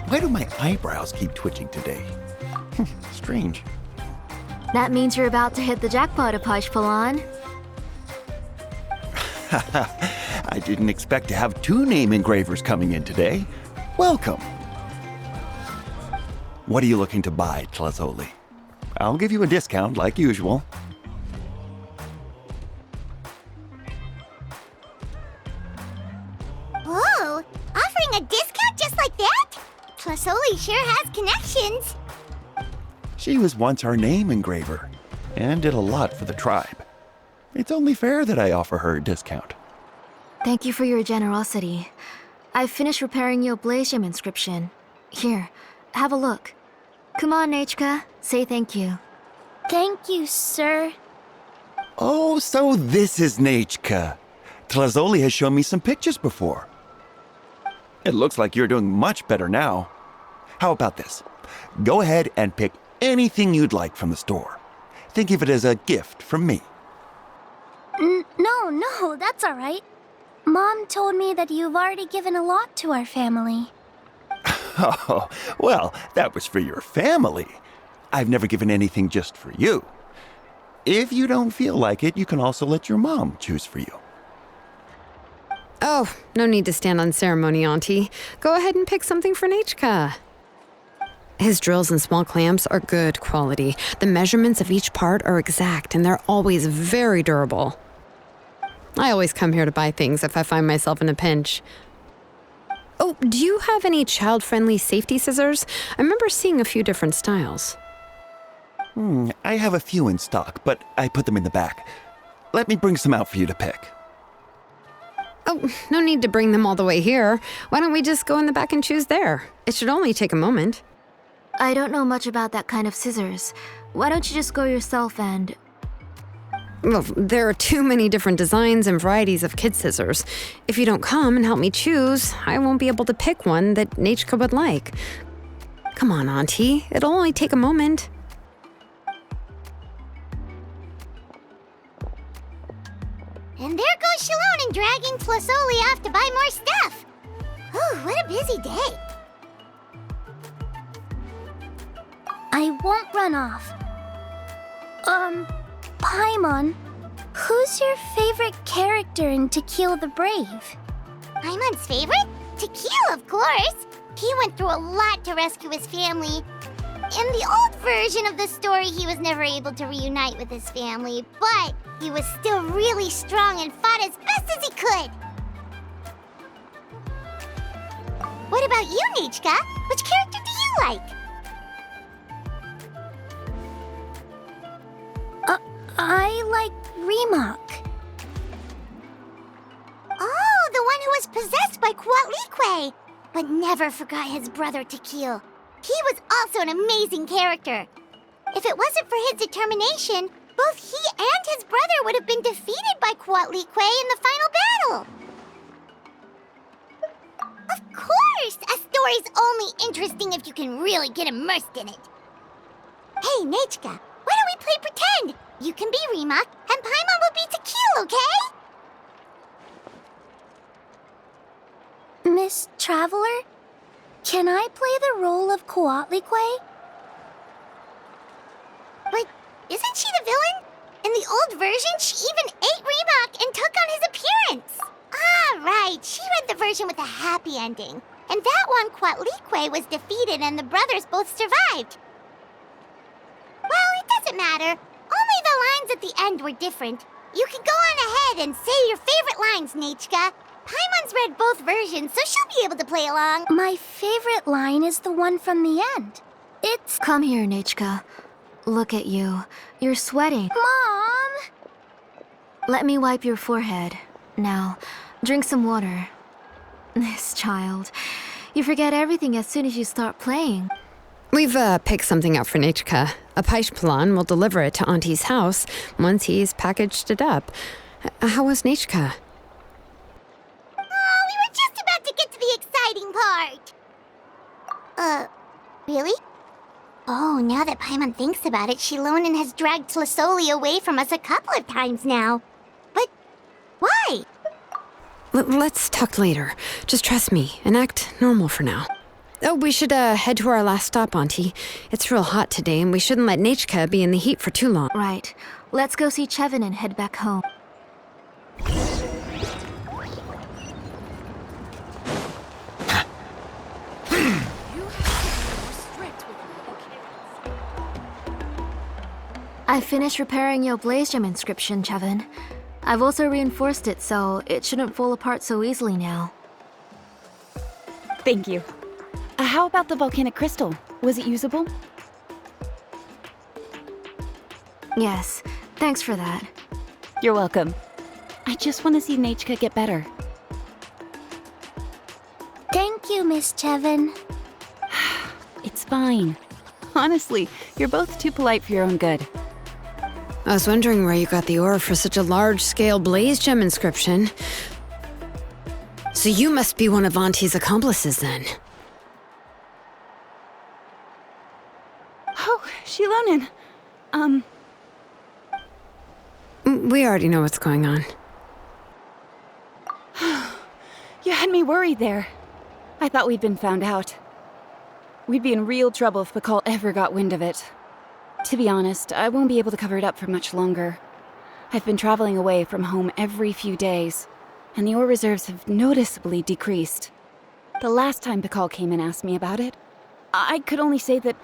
Why do my eyebrows keep twitching today? Strange. That means you're about to hit the jackpot, Apashpalan. I didn't expect to have 2 name engravers coming in today. Welcome. What are you looking to buy, Tlazoli? I'll give you a discount like usual. Whoa! Offering a discount just like that? Tlazoli sure has connections. She was once our name engraver and did a lot for the tribe. It's only fair that I offer her a discount. Thank you for your generosity. I've finished repairing your Blasium inscription. Here, have a look. Come on, Nechka, say thank you. Thank you, sir. Oh, so this is Nechka. Tlazoli has shown me some pictures before. It looks like you're doing much better now. How about this? Go ahead and pick anything you'd like from the store. Think of it as a gift from me. No, that's all right. Mom told me that you've already given a lot to our family. Oh, well, that was for your family. I've never given anything just for you. If you don't feel like it, you can also let your mom choose for you. Oh, no need to stand on ceremony, Auntie. Go ahead and pick something for Nechka. His drills and small clamps are good quality. The measurements of each part are exact, and they're always very durable. I always come here to buy things if I find myself in a pinch. Oh, do you have any child-friendly safety scissors? I remember seeing a few different styles. I have a few in stock, but I put them in the back. Let me bring some out for you to pick. Oh, no need to bring them all the way here. Why don't we just go in the back and choose there? It should only take a moment. I don't know much about that kind of scissors. Why don't you just go yourself and... Well, there are too many different designs and varieties of kid scissors. If you don't come and help me choose, I won't be able to pick one that Nechka would like. Come on, Auntie. It'll only take a moment. And there goes Xilonen dragging Tlazoli off to buy more stuff. Ooh, what a busy day. I won't run off. Paimon, who's your favorite character in To Kill the Brave? Paimon's favorite? To Kill, of course. He went through a lot to rescue his family. In the old version of the story, he was never able to reunite with his family, but he was still really strong and fought as best as he could. What about you, Nechka? Which character do you like? I like Remak. Oh, the one who was possessed by Quatlique, but never forgot his brother Tequil. He was also an amazing character. If it wasn't for his determination, both he and his brother would have been defeated by Quatlique in the final battle. Of course! A story's only interesting if you can really get immersed in it. Hey, Nechka, why don't we play pretend? You can be Remak, and Paimon will be Tequil, okay? Miss Traveler, can I play the role of Quatlique? But isn't she the villain? In the old version, she even ate Remak and took on his appearance. Ah, right. She read the version with a happy ending. And that one, Quatlique was defeated and the brothers both survived. Well, it doesn't matter. Only the lines at the end were different. You can go on ahead and say your favorite lines, Nechka. Paimon's read both versions, so she'll be able to play along. My favorite line is the one from the end. It's... Come here, Nechka. Look at you. You're sweating. Mom! Let me wipe your forehead. Now, drink some water. This child. You forget everything as soon as you start playing. We've picked something out for Nechka. Apashpalan will deliver it to Auntie's house once he's packaged it up. How was Nechka? Oh, we were just about to get to the exciting part. Really? Oh, now that Paimon thinks about it, Xilonen has dragged Tlazoli away from us a couple of times now. But why? Let's talk later. Just trust me and act normal for now. Oh, we should head to our last stop, Auntie. It's real hot today, and we shouldn't let Nechka be in the heat for too long. Right. Let's go see Chevin and head back home. I finished repairing your blaze gem inscription, Chevin. I've also reinforced it so it shouldn't fall apart so easily now. Thank you. How about the volcanic crystal? Was it usable? Yes, thanks for that. You're welcome. I just want to see Nechka get better. Thank you, Miss Chevin. It's fine. Honestly, you're both too polite for your own good. I was wondering where you got the ore for such a large-scale blaze gem inscription. So you must be one of Auntie's accomplices, then. Oh, Xilonen. We already know what's going on. You had me worried there. I thought we'd been found out. We'd be in real trouble if Pakal ever got wind of it. To be honest, I won't be able to cover it up for much longer. I've been traveling away from home every few days, and the ore reserves have noticeably decreased. The last time Pakal came and asked me about it, I could only say that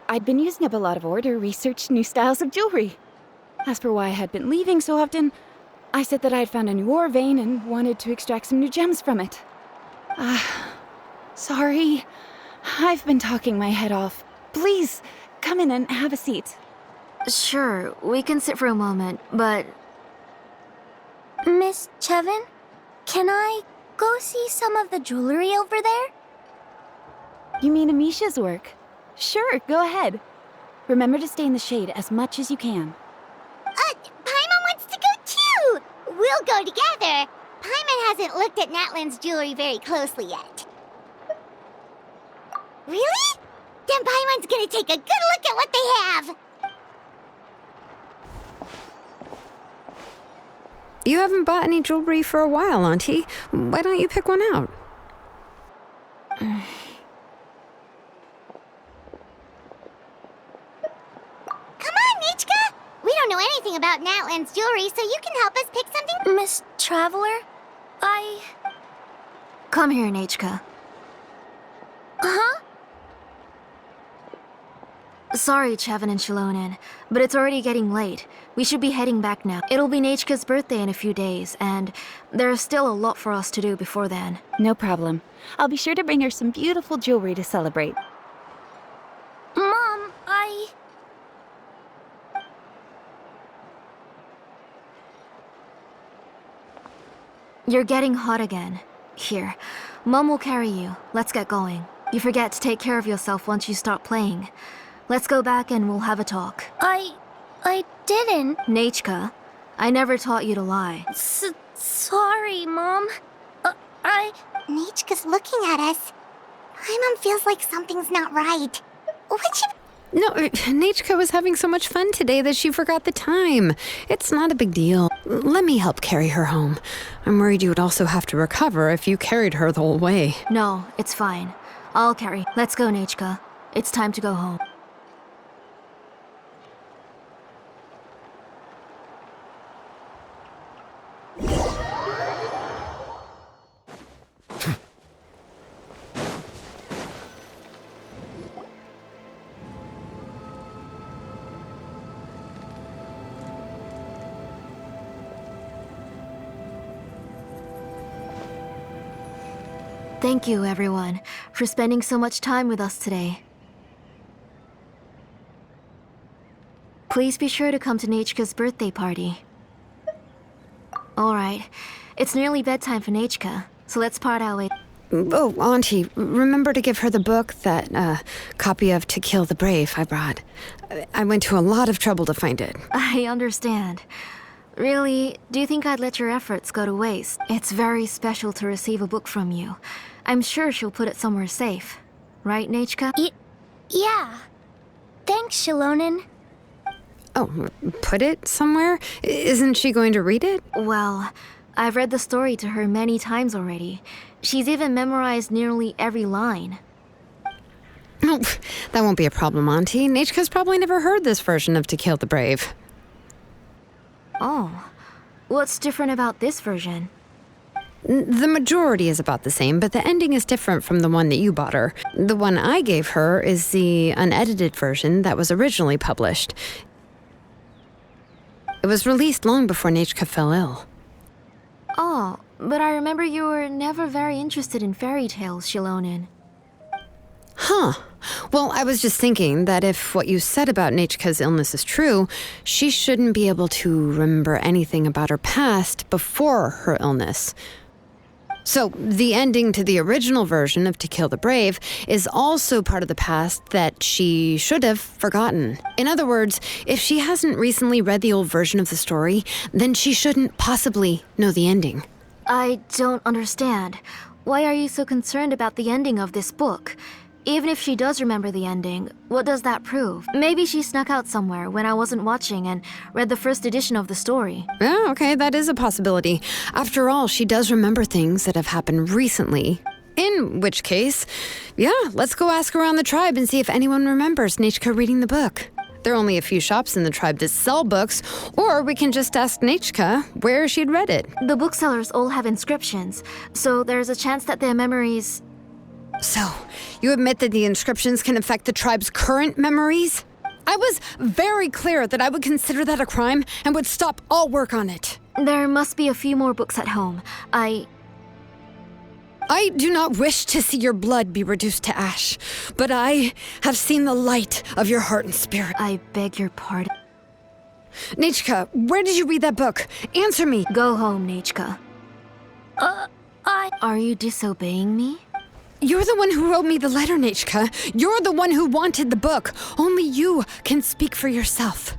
I'd been using up a lot of ore to research new styles of jewelry. As for why I had been leaving so often, I said that I had found a new ore vein and wanted to extract some new gems from it. Sorry. I've been talking my head off. Please, come in and have a seat. Sure, we can sit for a moment, but... Miss Chevin, can I go see some of the jewelry over there? You mean Amisha's work? Sure, go ahead. Remember to stay in the shade as much as you can. Paimon wants to go too! We'll go together. Paimon hasn't looked at Natlan's jewelry very closely yet. Really? Then Paimon's gonna take a good look at what they have! You haven't bought any jewelry for a while, Auntie. Why don't you pick one out? Come on, Nechka! We don't know anything about Natlan's jewelry, so you can help us pick something. Miss Traveler? Come here, Nechka. Huh? Sorry, Chevin and Xilonen, but it's already getting late. We should be heading back now. It'll be Nechka's birthday in a few days, and there's still a lot for us to do before then. No problem. I'll be sure to bring her some beautiful jewelry to celebrate. Mom, You're getting hot again. Here, Mom will carry you. Let's get going. You forget to take care of yourself once you start playing. Let's go back and we'll have a talk. I didn't. Nechka, I never taught you to lie. Sorry, Mom. Nechka's looking at us. Paimon feels like something's not right. What should... No, Nechka was having so much fun today that she forgot the time. It's not a big deal. Let me help carry her home. I'm worried you would also have to recover if you carried her the whole way. No, it's fine. I'll carry. Let's go, Nechka. It's time to go home. Thank you, everyone, for spending so much time with us today. Please be sure to come to Nechka's birthday party. Alright, it's nearly bedtime for Nechka, so let's part our way. Oh, Auntie, remember to give her the book, that copy of To Kill the Brave I brought. I went to a lot of trouble to find it. I understand. Really, do you think I'd let your efforts go to waste? It's very special to receive a book from you. I'm sure she'll put it somewhere safe. Right, Nechka? Yeah. Thanks, Xilonen. Oh, put it somewhere? Isn't she going to read it? Well, I've read the story to her many times already. She's even memorized nearly every line. Oh, that won't be a problem, Auntie. Nechka's probably never heard this version of To Kill the Brave. Oh. What's different about this version? The majority is about the same, but the ending is different from the one that you bought her. The one I gave her is the unedited version that was originally published. It was released long before Nechka fell ill. Oh, but I remember you were never very interested in fairy tales, Xilonen. Huh. Well, I was just thinking that if what you said about Nechka's illness is true, she shouldn't be able to remember anything about her past before her illness. So, the ending to the original version of To Kill the Brave is also part of the past that she should have forgotten. In other words, if she hasn't recently read the old version of the story, then she shouldn't possibly know the ending. I don't understand. Why are you so concerned about the ending of this book? Even if she does remember the ending, what does that prove? Maybe she snuck out somewhere when I wasn't watching and read the first edition of the story. Yeah, okay, that is a possibility. After all, she does remember things that have happened recently. In which case, yeah, let's go ask around the tribe and see if anyone remembers Nechka reading the book. There are only a few shops in the tribe that sell books, or we can just ask Nechka where she'd read it. The booksellers all have inscriptions, so there's a chance that their memories... So, you admit that the inscriptions can affect the tribe's current memories? I was very clear that I would consider that a crime and would stop all work on it. There must be a few more books at home. I do not wish to see your blood be reduced to ash, but I have seen the light of your heart and spirit. I beg your pardon. Nechka, where did you read that book? Answer me. Go home, Nechka. Are you disobeying me? You're the one who wrote me the letter, Nechka. You're the one who wanted the book. Only you can speak for yourself.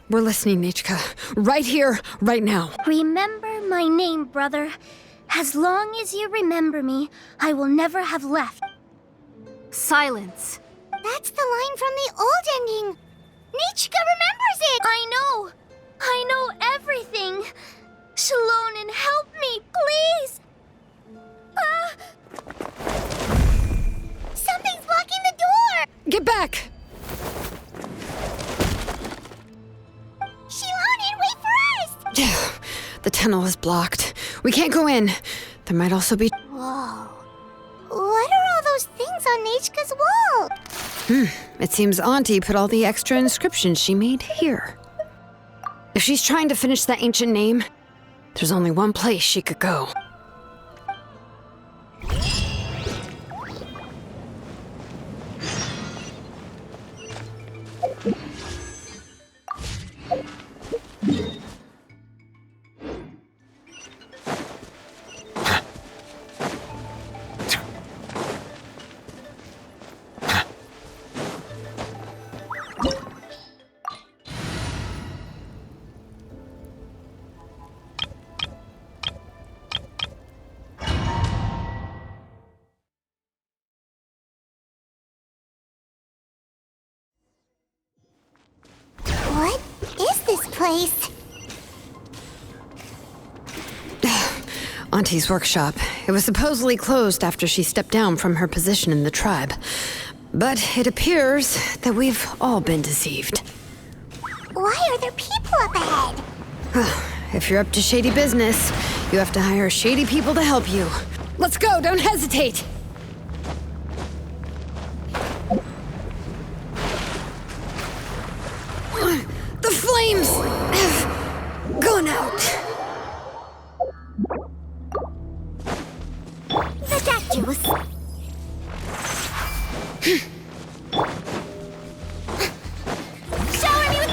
We're listening, Nechka. Right here, right now. Remember my name, brother. As long as you remember me, I will never have left. Silence. That's the line from the old ending. Nichka remembers it! I know everything. Xilonen, help me, please! Something's blocking the door! Get back! Xilonen, wait for us! The tunnel is blocked. We can't go in. There might also be... Whoa. What are all those things on Nichka's wall? It seems Auntie put all the extra inscriptions she made here. If she's trying to finish that ancient name, there's only one place she could go. What is this place? Auntie's workshop. It was supposedly closed after she stepped down from her position in the tribe. But it appears that we've all been deceived. Why are there people up ahead? If you're up to shady business, you have to hire shady people to help you. Let's go, don't hesitate! The flames have gone out. The statues. Shower me with...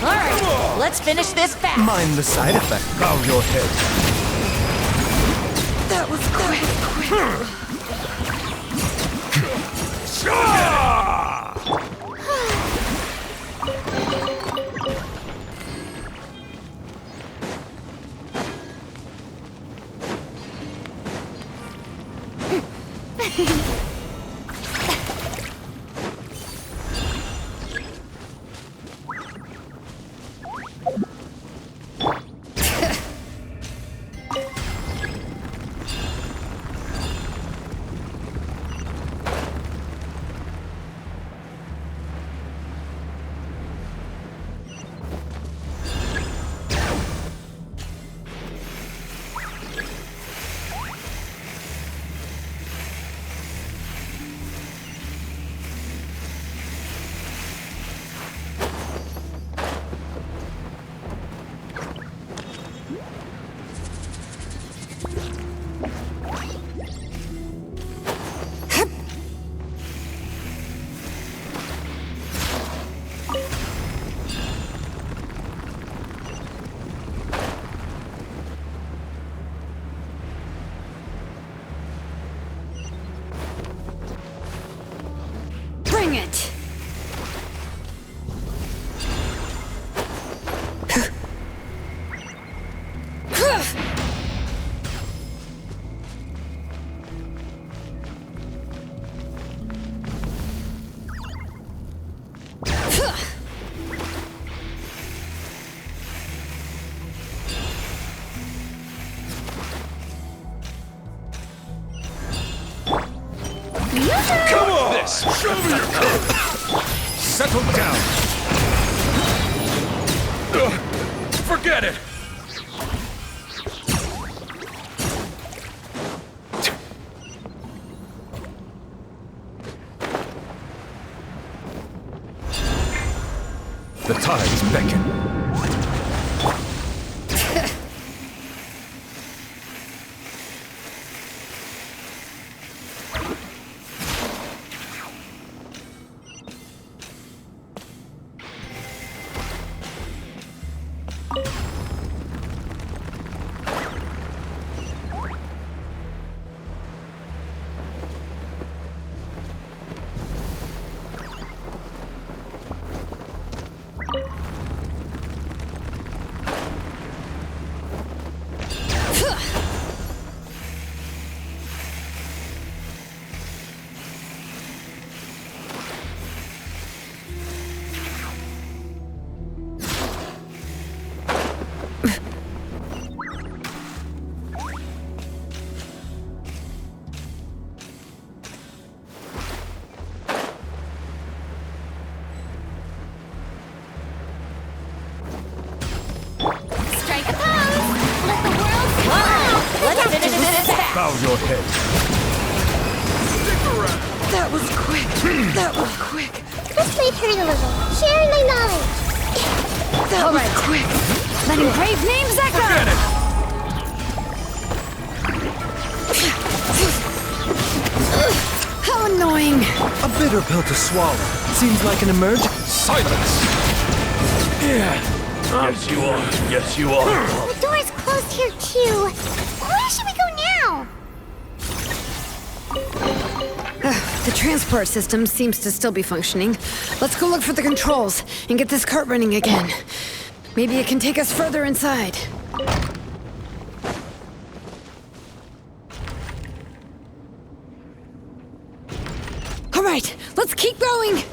All right, let's finish this fast. Mind the side effect. Bow your head. That was quick. Bring it! Come on! This! Show me your courage! Settle down! Forget it! The tides beckon. Bow your head. Stick around. That was quick. That was quick. This might hurt a little. Sharing my knowledge. That was quick. Letting brave names echo. Forget it. How annoying. A bitter pill to swallow. Seems like an emergency. Silence. Yeah. Yes, you are. Yes, you are. The door's closed here, too. Where should we go now? The transport system seems to still be functioning. Let's go look for the controls and get this cart running again. Maybe it can take us further inside. All right, let's keep going!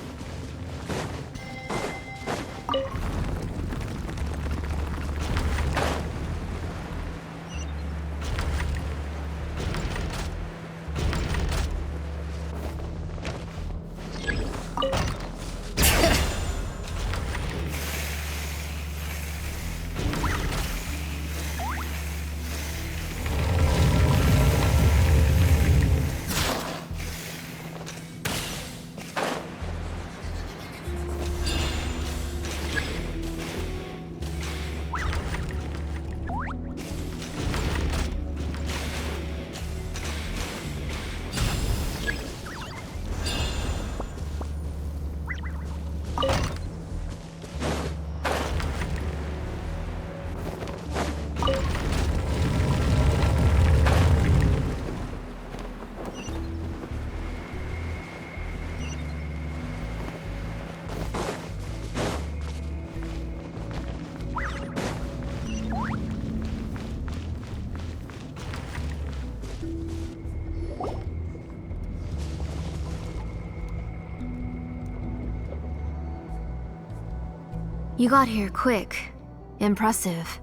You got here quick. Impressive.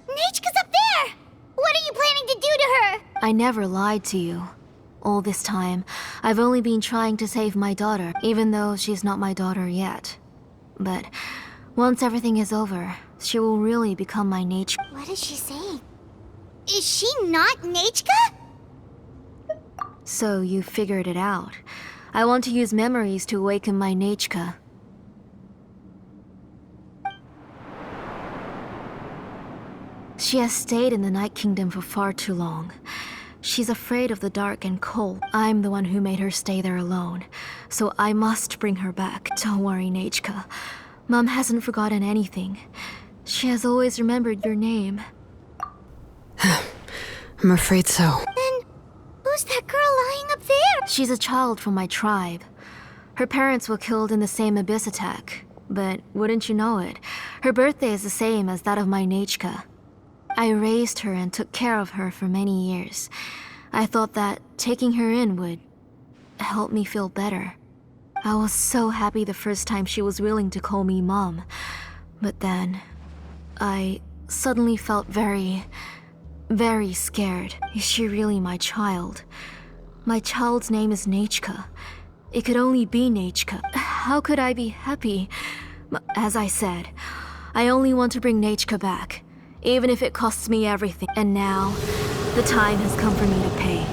Nechka's up there! What are you planning to do to her? I never lied to you. All this time, I've only been trying to save my daughter, even though she's not my daughter yet. But once everything is over, she will really become my Nechka. What is she saying? Is she not Nechka? So you figured it out. I want to use memories to awaken my Nechka. She has stayed in the Night Kingdom for far too long. She's afraid of the dark and cold. I'm the one who made her stay there alone, so I must bring her back. Don't worry, Nechka. Mom hasn't forgotten anything. She has always remembered your name. I'm afraid so. Then, who's that girl lying She's a child from my tribe. Her parents were killed in the same abyss attack. But wouldn't you know it, her birthday is the same as that of my Nechka. I raised her and took care of her for many years. I thought that taking her in would help me feel better. I was so happy the first time she was willing to call me Mom. But then, I suddenly felt very scared. Is she really my child? My child's name is Nechka. It could only be Nechka. How could I be happy? As I said, I only want to bring Nechka back, even if it costs me everything. And now, the time has come for me to pay.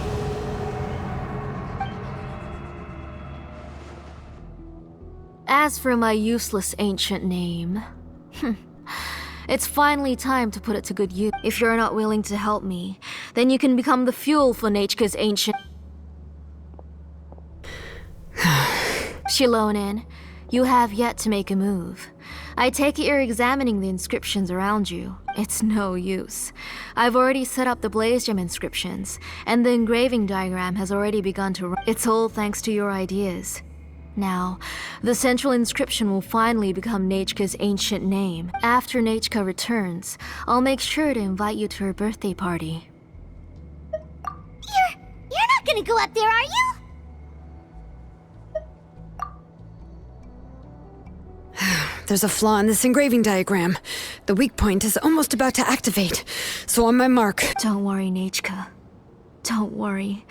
As for my useless ancient name, it's finally time to put it to good use. If you're not willing to help me, then you can become the fuel for Nechka's ancient... Xilonen, you have yet to make a move. I take it you're examining the inscriptions around you. It's no use. I've already set up the Blaze Gem inscriptions, and the engraving diagram has already begun to run. It's all thanks to your ideas. Now, the central inscription will finally become Nechka's ancient name. After Nechka returns, I'll make sure to invite you to her birthday party. You're not gonna go up there, are you? There's a flaw in this engraving diagram. The weak point is almost about to activate. So on my mark. Don't worry, Nechka. Don't worry.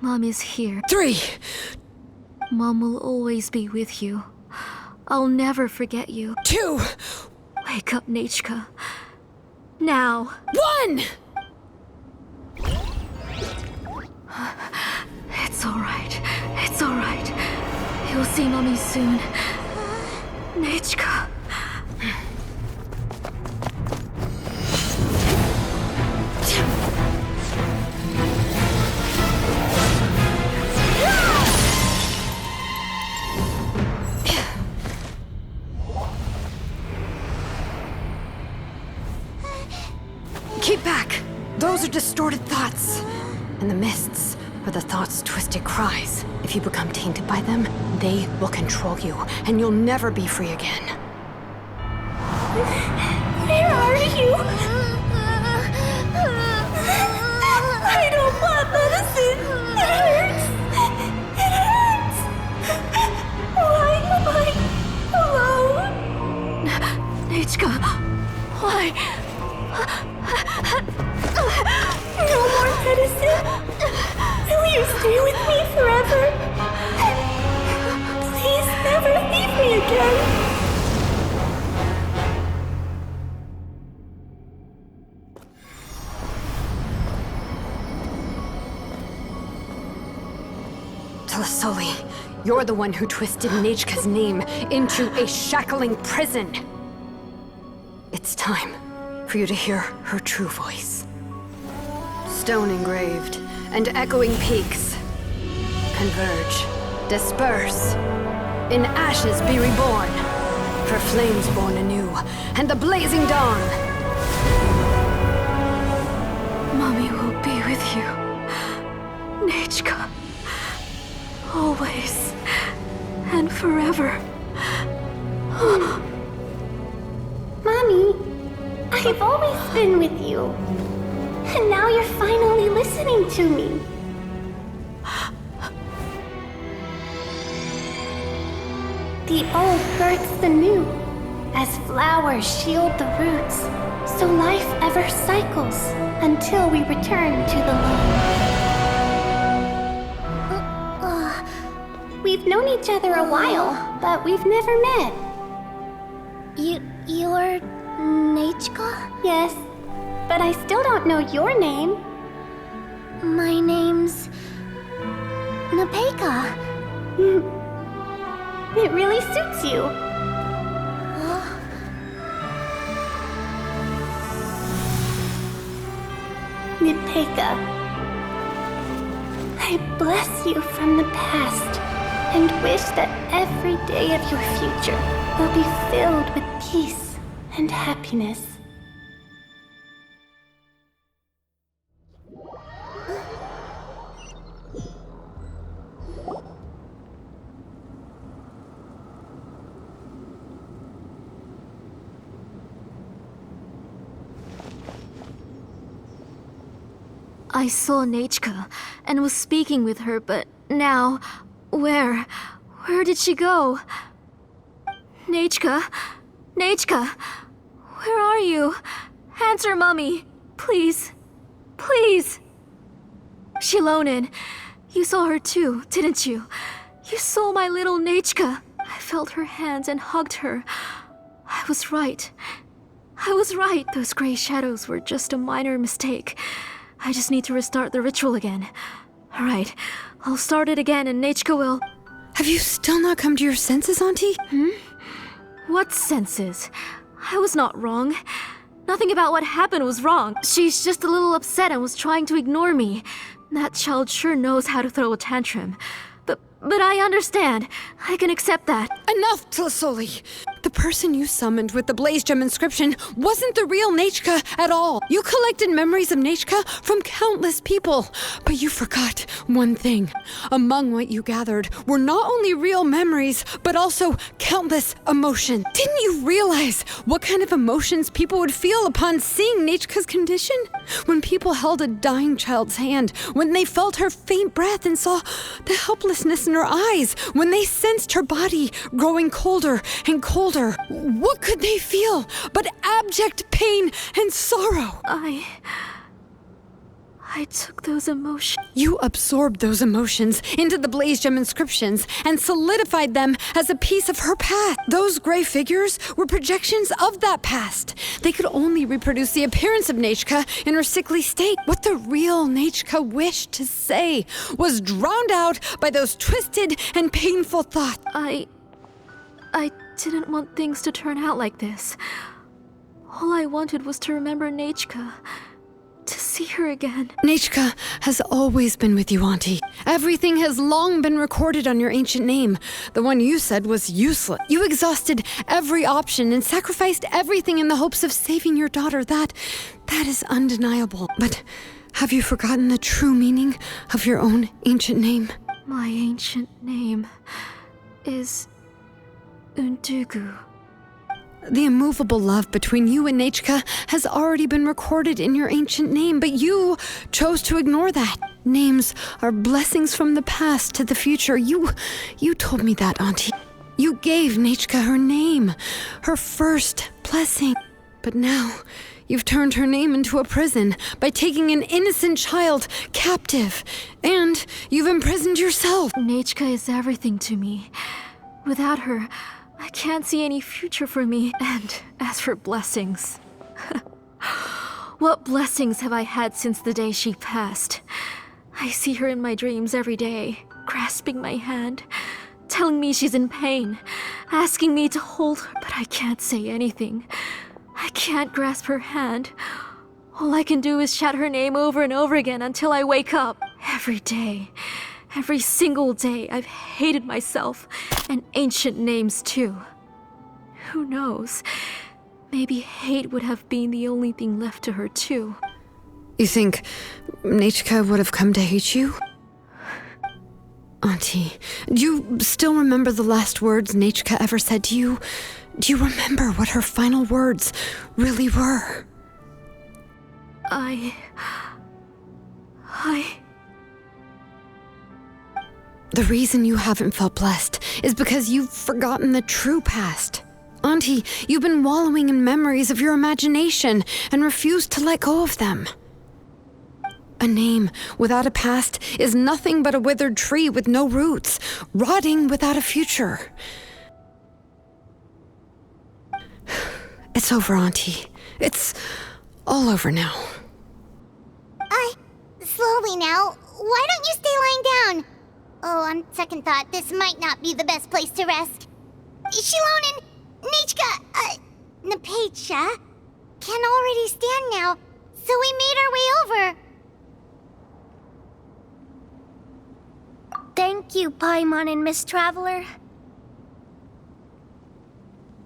Mom is here. 3. Mom will always be with you. I'll never forget you. 2. Wake up, Nechka. Now. 1. It's alright. It's alright. You'll see Mommy soon. Nechka. Keep back! Those are distorted thoughts. And the mists are the thoughts' twisted cries. If you become tainted by them, they will control you, and you'll never be free again. Where are you? I don't want medicine. It hurts. It hurts. Why am I alone? Nechka, why? No more medicine. Will you stay with me forever? Please never leave me again. Telasoli, you're the one who twisted Nechka's name into a shackling prison. It's time for you to hear her true voice. Stone engraved and echoing peaks converge, disperse, in ashes be reborn, for flames born anew, and the blazing dawn. Mommy will be with you. Nechka. Always. And forever. Mommy, I've always been with you. And now you're finally listening to me. The old hurts the new, as flowers shield the roots, so life ever cycles until we return to the loam. We've known each other a while, but we've never met. You're Nechka? Yes, but I still don't know your name. My name's Nepeka. It really suits you. Nepeka, I bless you from the past and wish that every day of your future will be filled with peace and happiness. I saw Nechka and was speaking with her, but now, where did she go? Nechka? Nechka? Where are you? Answer, Mummy. Please. Please. Xilonen, you saw her too, didn't you? You saw my little Nechka. I felt her hands and hugged her. I was right. I was right. Those gray shadows were just a minor mistake. I just need to restart the ritual again. All right, I'll start it again and Nechka will... Have you still not come to your senses, Auntie? What senses? I was not wrong. Nothing about what happened was wrong. She's just a little upset and was trying to ignore me. That child sure knows how to throw a tantrum. But I understand. I can accept that. Enough, Tlasoli! The person you summoned with the Blaze Gem inscription wasn't the real Nechka at all. You collected memories of Nechka from countless people, but you forgot one thing. Among what you gathered were not only real memories, but also countless emotions. Didn't you realize what kind of emotions people would feel upon seeing Nechka's condition? When people held a dying child's hand, when they felt her faint breath and saw the helplessness in her eyes, when they sensed her body growing colder and colder, what could they feel but abject pain and sorrow? I took those emotions. You absorbed those emotions into the Blaze Gem inscriptions and solidified them as a piece of her past. Those gray figures were projections of that past. They could only reproduce the appearance of Nechka in her sickly state. What the real Nechka wished to say was drowned out by those twisted and painful thoughts. I didn't want things to turn out like this. All I wanted was to remember Nechka. To see her again. Nechka has always been with you, Auntie. Everything has long been recorded on your ancient name. The one you said was useless. You exhausted every option and sacrificed everything in the hopes of saving your daughter. That is undeniable. But have you forgotten the true meaning of your own ancient name? My ancient name is Undugu. The immovable love between you and Nechka has already been recorded in your ancient name, but you chose to ignore that. Names are blessings from the past to the future. You told me that, Auntie. You gave Nechka her name, her first blessing. But now, you've turned her name into a prison by taking an innocent child captive. And you've imprisoned yourself. Nechka is everything to me. Without her, I can't see any future for me. And as for blessings... what blessings have I had since the day she passed? I see her in my dreams every day, grasping my hand, telling me she's in pain, asking me to hold her, but I can't say anything. I can't grasp her hand. All I can do is shout her name over and over again until I wake up. Every day. Every single day, I've hated myself, and ancient names too. Who knows? Maybe hate would have been the only thing left to her too. You think Nechka would have come to hate you? Auntie, do you still remember the last words Nechka ever said to you? Do you remember what her final words really were? The reason you haven't felt blessed is because you've forgotten the true past. Auntie, you've been wallowing in memories of your imagination and refused to let go of them. A name without a past is nothing but a withered tree with no roots, rotting without a future. It's over, Auntie. It's all over now. Slowly now. Why don't you stay lying down? Oh, on second thought, this might not be the best place to rest. Xilonen, Nechka, Napacha can already stand now, so we made our way over. Thank you, Paimon and Miss Traveler.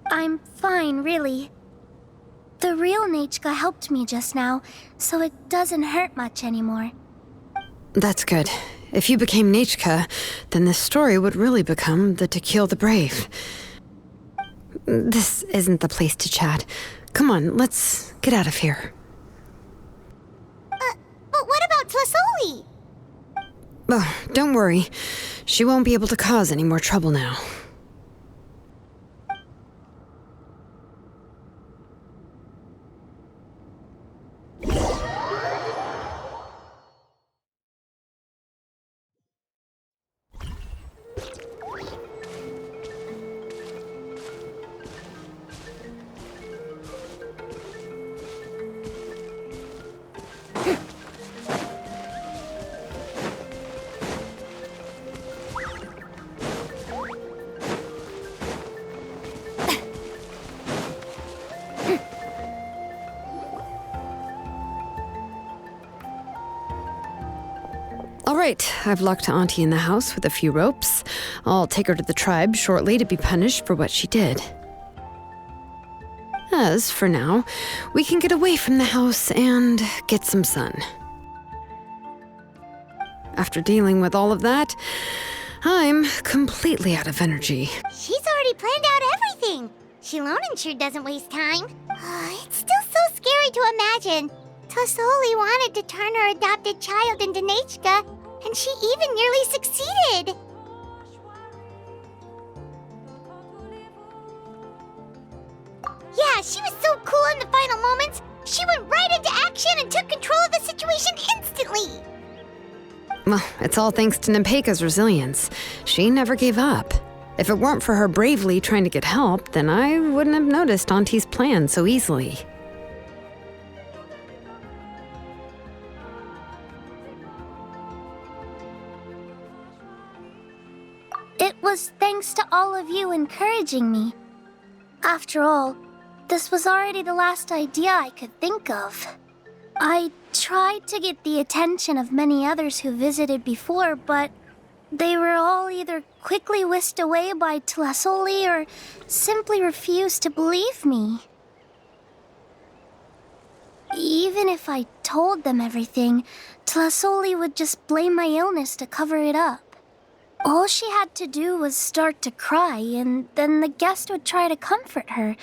I'm fine, really. The real Nechka helped me just now, so it doesn't hurt much anymore. That's good. If you became Nechka, then this story would really become the To Kill the Brave. This isn't the place to chat. Come on, let's get out of here. But what about Well, don't worry. She won't be able to cause any more trouble now. All right, I've locked Auntie in the house with a few ropes. I'll take her to the tribe shortly to be punished for what she did. As for now, we can get away from the house and get some sun. After dealing with all of that, I'm completely out of energy. She's already planned out everything. Xilonen sure doesn't waste time. It's still so scary to imagine. Tlasoli wanted to turn her adopted child into Nechka, and she even nearly succeeded. Yeah, she was so cool in the final moments. She went right into action and took control of the situation instantly. Well, it's all thanks to Nepeka's resilience. She never gave up. If it weren't for her bravely trying to get help, then I wouldn't have noticed Auntie's plan so easily. It was thanks to all of you encouraging me. After all, this was already the last idea I could think of. I tried to get the attention of many others who visited before, but they were all either quickly whisked away by Tlasoli or simply refused to believe me. Even if I told them everything, Tlasoli would just blame my illness to cover it up. All she had to do was start to cry, and then the guest would try to comfort her,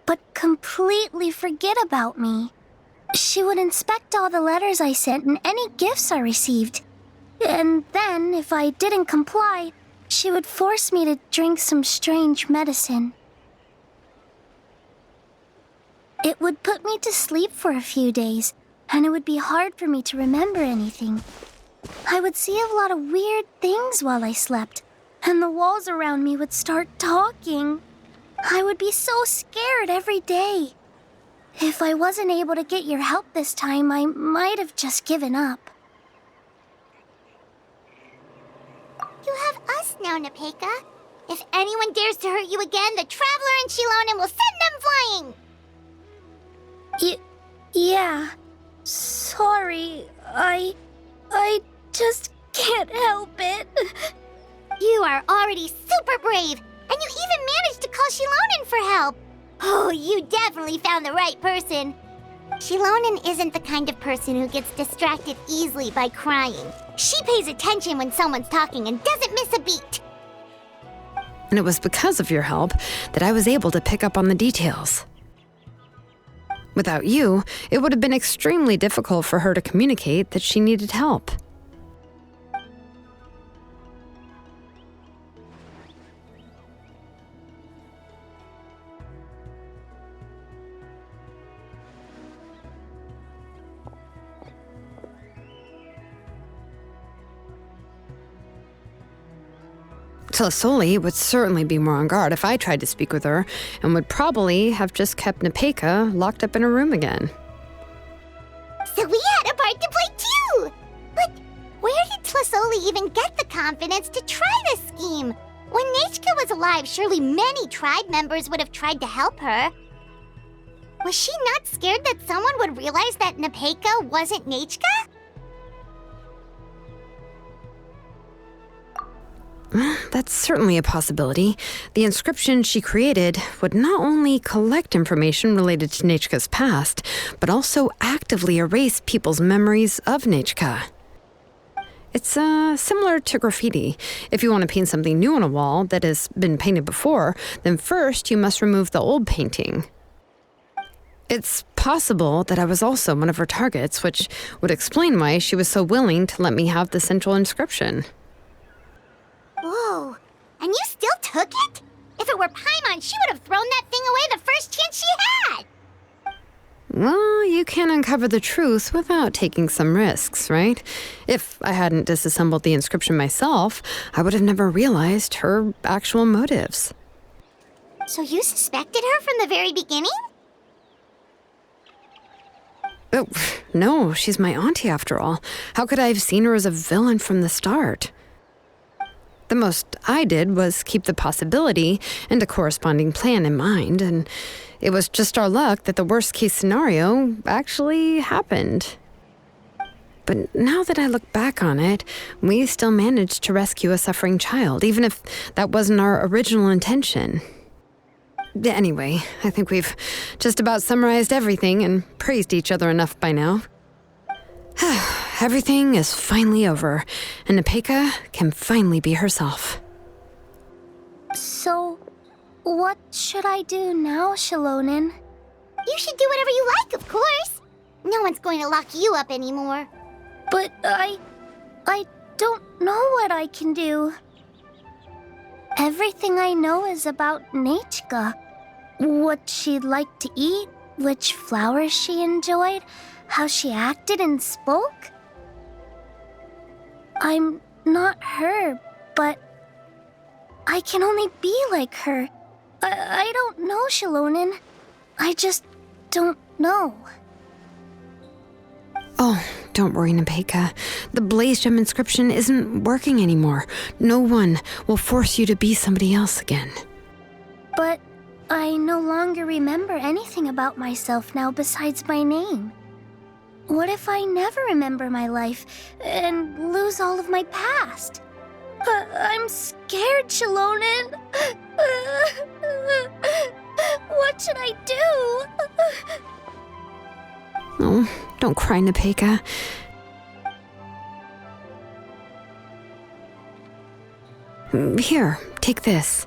but completely forget about me. She would inspect all the letters I sent and any gifts I received. And then, if I didn't comply, she would force me to drink some strange medicine. It would put me to sleep for a few days, and it would be hard for me to remember anything. I would see a lot of weird things while I slept, and the walls around me would start talking. I would be so scared every day. If I wasn't able to get your help this time, I might have just given up. You have us now, Nepeka. If anyone dares to hurt you again, the Traveler and Xilonen will send them flying! Yeah. Sorry, I just can't help it. You are already super brave, and you even managed to call Xilonen for help. Oh, you definitely found the right person. Xilonen isn't the kind of person who gets distracted easily by crying. She pays attention when someone's talking and doesn't miss a beat. And it was because of your help that I was able to pick up on the details. Without you, it would have been extremely difficult for her to communicate that she needed help. Tlasoli would certainly be more on guard if I tried to speak with her, and would probably have just kept Nepeka locked up in a room again. So we had a part to play too! But where did Tlasoli even get the confidence to try this scheme? When Nechka was alive, surely many tribe members would have tried to help her. Was she not scared that someone would realize that Nepeka wasn't Nechka? That's certainly a possibility. The inscription she created would not only collect information related to Nechka's past, but also actively erase people's memories of Nechka. It's similar to graffiti. If you want to paint something new on a wall that has been painted before, then first you must remove the old painting. It's possible that I was also one of her targets, which would explain why she was so willing to let me have the central inscription. Whoa. And you still took it? If it were Paimon, she would have thrown that thing away the first chance she had. Well, you can uncover the truth without taking some risks, right? If I hadn't disassembled the inscription myself, I would have never realized her actual motives. So you suspected her from the very beginning? Oh, no, she's my auntie after all. How could I have seen her as a villain from the start? The most I did was keep the possibility and a corresponding plan in mind, and it was just our luck that the worst-case scenario actually happened. But now that I look back on it, we still managed to rescue a suffering child, even if that wasn't our original intention. Anyway, I think we've just about summarized everything and praised each other enough by now. Everything is finally over, and Nepeka can finally be herself. So, what should I do now, Xilonen? You should do whatever you like, of course. No one's going to lock you up anymore. But I don't know what I can do. Everything I know is about Nechka. What she'd like to eat, which flowers she enjoyed, how she acted and spoke. I'm not her, but I can only be like her. I don't know, Xilonen. I just don't know. Oh, don't worry, Nepeka. The Blaze Gem inscription isn't working anymore. No one will force you to be somebody else again. But I no longer remember anything about myself now besides my name. What if I never remember my life and lose all of my past? I'm scared, Xilonen. What should I do? Oh, don't cry, Nepeka. Here, take this.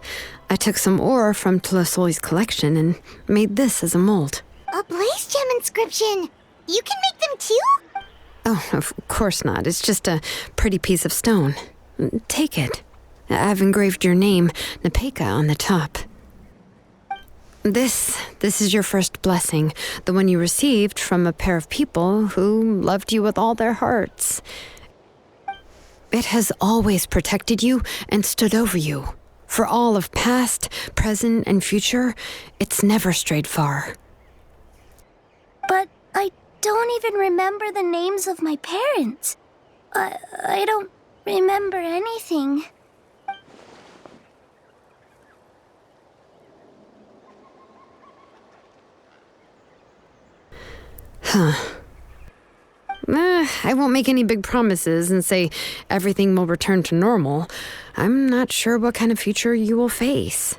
I took some ore from Tlasoli's collection and made this as a mold. A Blaze Gem inscription! You can make them too? Oh, of course not. It's just a pretty piece of stone. Take it. I've engraved your name, Nepeka, on the top. This is your first blessing, the one you received from a pair of people who loved you with all their hearts. It has always protected you and stood over you. For all of past, present, and future, it's never strayed far. But I don't even remember the names of my parents. I don't remember anything. I won't make any big promises and say everything will return to normal. I'm not sure what kind of future you will face.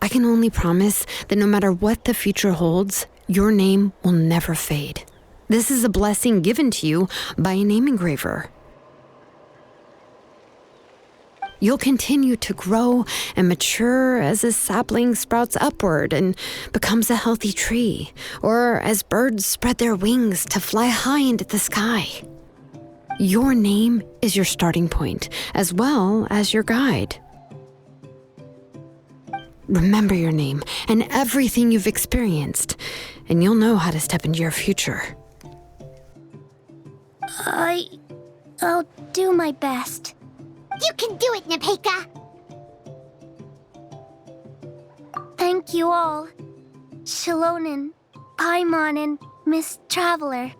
I can only promise that no matter what the future holds, your name will never fade. This is a blessing given to you by a name engraver. You'll continue to grow and mature as a sapling sprouts upward and becomes a healthy tree, or as birds spread their wings to fly high into the sky. Your name is your starting point, as well as your guide. Remember your name and everything you've experienced, and you'll know how to step into your future. I'll do my best. You can do it, Nepeka! Thank you all. Xilonen, Paimon, and Miss Traveler.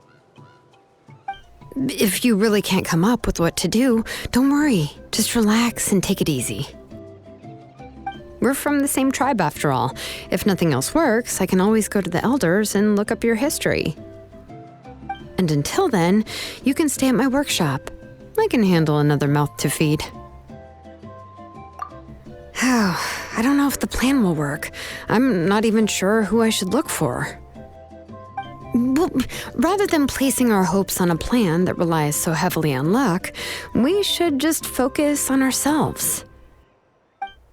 If you really can't come up with what to do, don't worry. Just relax and take it easy. We're from the same tribe after all. If nothing else works, I can always go to the elders and look up your history. And until then, you can stay at my workshop. I can handle another mouth to feed. I don't know if the plan will work. I'm not even sure who I should look for. Well, rather than placing our hopes on a plan that relies so heavily on luck, we should just focus on ourselves.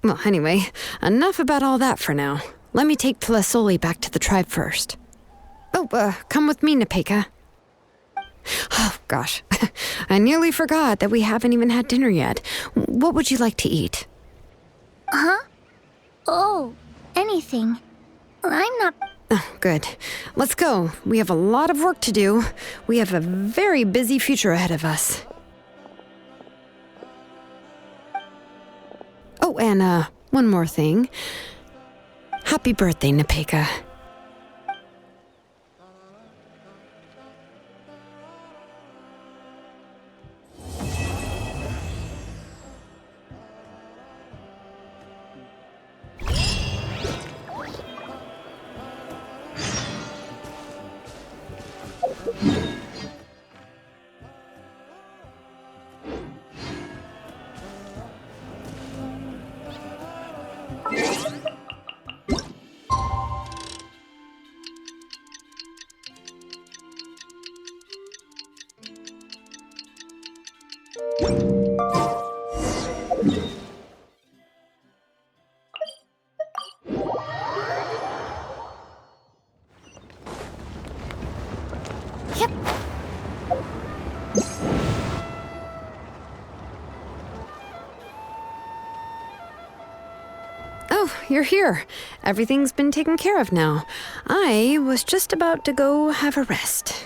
Well, anyway, enough about all that for now. Let me take Tlasoli back to the tribe first. come with me, Nepeka. Oh, gosh. I nearly forgot that we haven't even had dinner yet. What would you like to eat? Huh? Oh, anything. I'm not... Oh, good. Let's go. We have a lot of work to do. We have a very busy future ahead of us. Oh, and, one more thing. Happy birthday, Nepeka. Oh, you're here. Everything's been taken care of now. I was just about to go have a rest.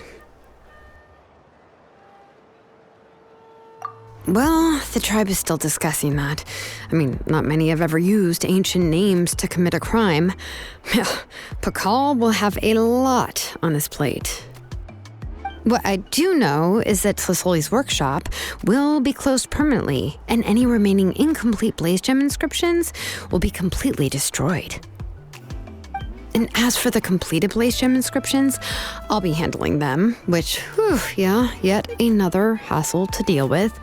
Well, the tribe is still discussing that. I mean, not many have ever used ancient names to commit a crime. Pakal will have a lot on his plate. What I do know is that Tlasoli's workshop will be closed permanently, and any remaining incomplete Blaze Gem inscriptions will be completely destroyed. And as for the completed Blaze Gem inscriptions, I'll be handling them, which, yet another hassle to deal with.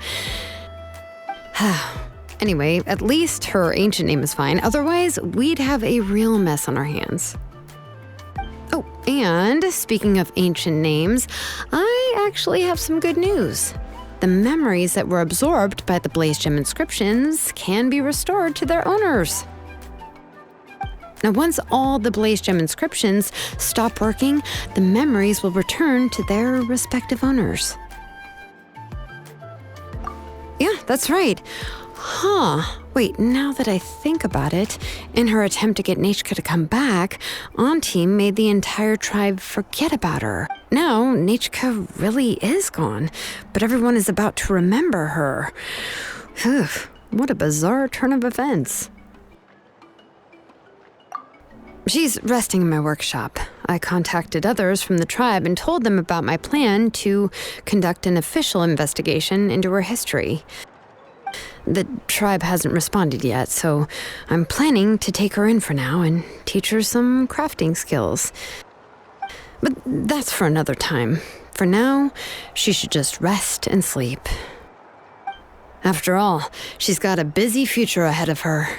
Anyway, at least her ancient name is fine. Otherwise, we'd have a real mess on our hands. Oh, and speaking of ancient names, I actually have some good news. The memories that were absorbed by the Blaze Gem inscriptions can be restored to their owners. Now, once all the Blaze Gem inscriptions stop working, the memories will return to their respective owners. Yeah, that's right. Wait, now that I think about it, in her attempt to get Nechka to come back, Auntie made the entire tribe forget about her. Now, Nechka really is gone, but everyone is about to remember her. What a bizarre turn of events. She's resting in my workshop. I contacted others from the tribe and told them about my plan to conduct an official investigation into her history. The tribe hasn't responded yet, so I'm planning to take her in for now and teach her some crafting skills. But that's for another time. For now, she should just rest and sleep. After all, she's got a busy future ahead of her.